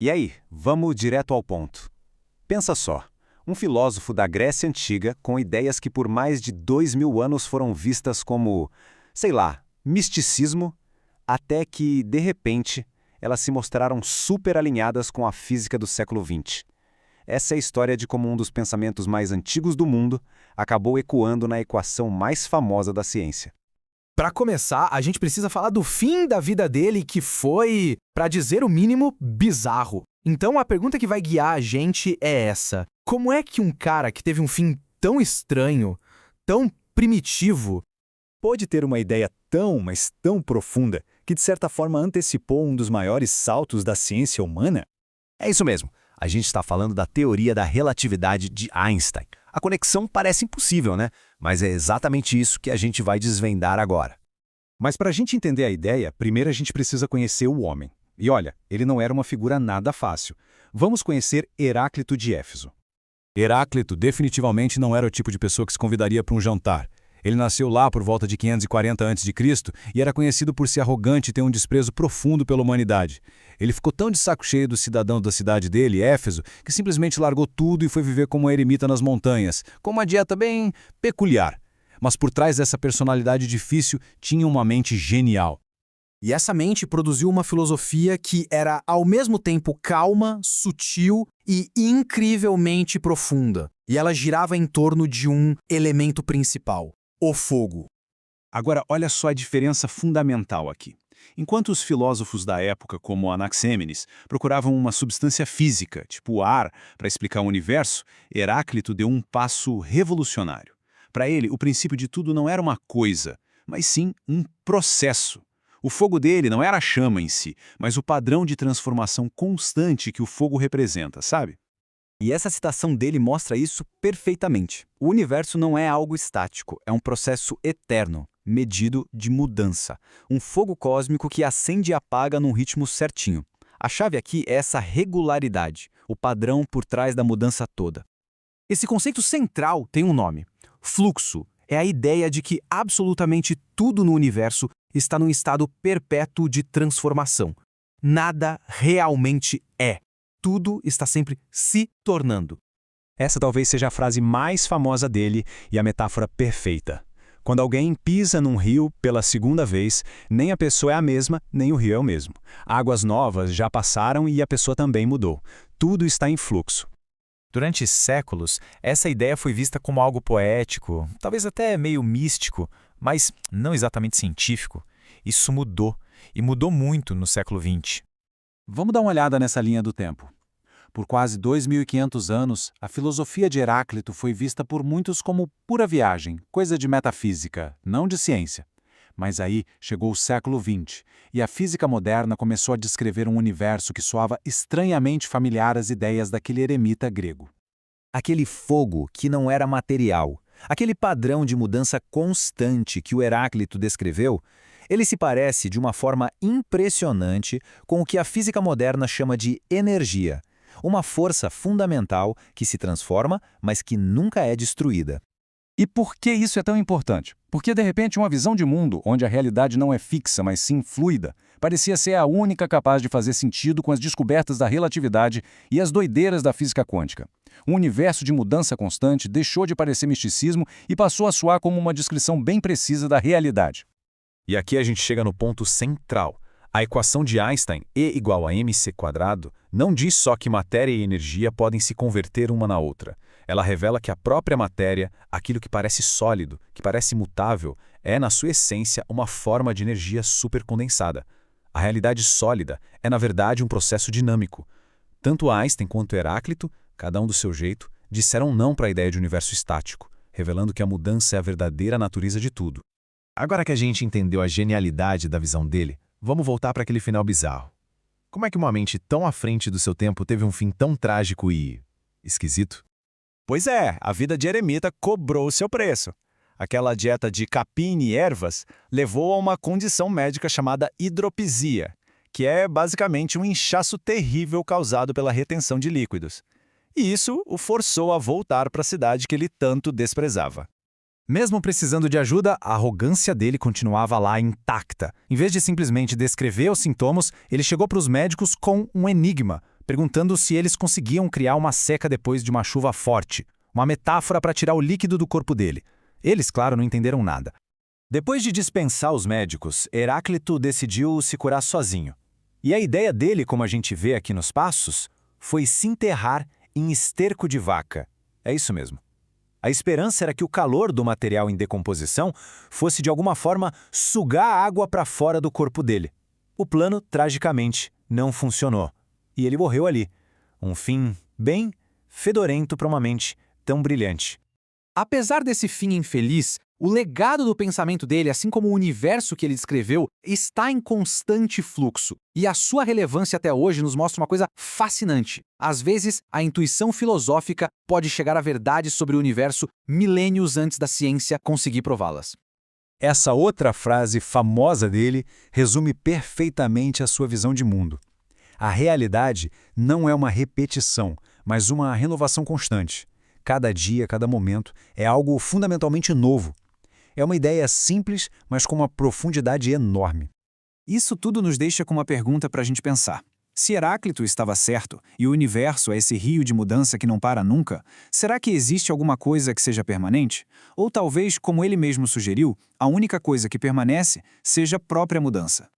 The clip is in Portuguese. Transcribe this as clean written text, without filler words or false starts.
E aí, vamos direto ao ponto. Pensa só, um filósofo da Grécia Antiga com ideias que por mais de 2000 anos foram vistas como, sei lá, misticismo, até que, de repente, elas se mostraram super alinhadas com a física do século XX. Essa é a história de como um dos pensamentos mais antigos do mundo acabou ecoando na equação mais famosa da ciência. Para começar, a gente precisa falar do fim da vida dele, que foi, para dizer o mínimo, bizarro. Então a pergunta que vai guiar a gente é essa: como é que um cara que teve um fim tão estranho, tão primitivo, Pôde ter uma ideia tão, mas tão profunda que de certa forma antecipou um dos maiores saltos da ciência humana? É isso mesmo. A gente está falando da teoria da relatividade de Einstein. A conexão parece impossível, né? Mas é exatamente isso que a gente vai desvendar agora. Mas para a gente entender a ideia, primeiro a gente precisa conhecer o homem. E olha, ele não era uma figura nada fácil. Vamos conhecer Heráclito de Éfeso. Heráclito definitivamente não era o tipo de pessoa que se convidaria para um jantar. Ele nasceu lá por volta de 540 a.C. e era conhecido por ser arrogante e ter um desprezo profundo pela humanidade. Ele ficou tão de saco cheio dos cidadãos da cidade dele, Éfeso, que simplesmente largou tudo e foi viver como um eremita nas montanhas, com uma dieta bem peculiar. Mas por trás dessa personalidade difícil tinha uma mente genial. e essa mente produziu uma filosofia que era ao mesmo tempo calma, sutil e incrivelmente profunda. E ela girava em torno de um elemento principal: o fogo. Agora, olha só a diferença fundamental aqui. Enquanto os filósofos da época, como Anaxêmenes, procuravam uma substância física, tipo o ar, para explicar o universo, Heráclito deu um passo revolucionário. Para ele, o princípio de tudo não era uma coisa, mas sim um processo. O fogo dele não era a chama em si, mas o padrão de transformação constante que o fogo representa, sabe? E essa citação dele mostra isso perfeitamente. O universo não é algo estático, é um processo eterno, medido de mudança. Um fogo cósmico que acende e apaga num ritmo certinho. A chave aqui é essa regularidade, o padrão por trás da mudança toda. Esse conceito central tem um nome: fluxo. É a ideia de que absolutamente tudo no universo está num estado perpétuo de transformação. Nada realmente é. Tudo está sempre se tornando. Essa talvez seja a frase mais famosa dele e a metáfora perfeita. Quando alguém pisa num rio pela segunda vez, nem a pessoa é a mesma, nem o rio é o mesmo. Águas novas já passaram e a pessoa também mudou. Tudo está em fluxo. Durante séculos, essa ideia foi vista como algo poético, talvez até meio místico, mas não exatamente científico. Isso mudou, e mudou muito no século XX. Vamos dar uma olhada nessa linha do tempo. Por quase 2.500 anos, a filosofia de Heráclito foi vista por muitos como pura viagem, coisa de metafísica, não de ciência. Mas aí chegou o século XX, e a física moderna começou a descrever um universo que soava estranhamente familiar às ideias daquele eremita grego. Aquele fogo que não era material, aquele padrão de mudança constante que o Heráclito descreveu, ele se parece de uma forma impressionante com o que a física moderna chama de energia, uma força fundamental que se transforma, mas que nunca é destruída. E por que isso é tão importante? Porque, de repente, uma visão de mundo onde a realidade não é fixa, mas sim fluida, parecia ser a única capaz de fazer sentido com as descobertas da relatividade e as doideiras da física quântica. Um universo de mudança constante deixou de parecer misticismo e passou a soar como uma descrição bem precisa da realidade. E aqui a gente chega no ponto central. A equação de Einstein, E igual a mc², não diz só que matéria e energia podem se converter uma na outra. Ela revela que a própria matéria, aquilo que parece sólido, que parece imutável, é, na sua essência, uma forma de energia supercondensada. A realidade sólida é, na verdade, um processo dinâmico. Tanto Einstein quanto Heráclito, cada um do seu jeito, disseram não para a ideia de universo estático, revelando que a mudança é a verdadeira natureza de tudo. Agora que a gente entendeu a genialidade da visão dele, vamos voltar para aquele final bizarro. Como é que uma mente tão à frente do seu tempo teve um fim tão trágico e esquisito? Pois é, a vida de eremita cobrou o seu preço. Aquela dieta de capim e ervas levou a uma condição médica chamada hidropisia, que é basicamente um inchaço terrível causado pela retenção de líquidos. E isso o forçou a voltar para a cidade que ele tanto desprezava. Mesmo precisando de ajuda, a arrogância dele continuava lá intacta. Em vez de simplesmente descrever os sintomas, ele chegou para os médicos com um enigma: perguntando se eles conseguiam criar uma seca depois de uma chuva forte, uma metáfora para tirar o líquido do corpo dele. Eles, claro, não entenderam nada. Depois de dispensar os médicos, Heráclito decidiu se curar sozinho. E a ideia dele, como a gente vê aqui nos passos, foi se enterrar em esterco de vaca. É isso mesmo. A esperança era que o calor do material em decomposição fosse de alguma forma sugar a água para fora do corpo dele. O plano, tragicamente, não funcionou. E ele morreu ali. Um fim bem fedorento para uma mente tão brilhante. Apesar desse fim infeliz, o legado do pensamento dele, assim como o universo que ele descreveu, está em constante fluxo. E a sua relevância até hoje nos mostra uma coisa fascinante. Às vezes, a intuição filosófica pode chegar à verdade sobre o universo milênios antes da ciência conseguir prová-las. Essa outra frase famosa dele resume perfeitamente a sua visão de mundo. A realidade não é uma repetição, mas uma renovação constante. Cada dia, cada momento, é algo fundamentalmente novo. É uma ideia simples, mas com uma profundidade enorme. Isso tudo nos deixa com uma pergunta para a gente pensar. Se Heráclito estava certo e o universo é esse rio de mudança que não para nunca, será que existe alguma coisa que seja permanente? Ou talvez, como ele mesmo sugeriu, a única coisa que permanece seja a própria mudança?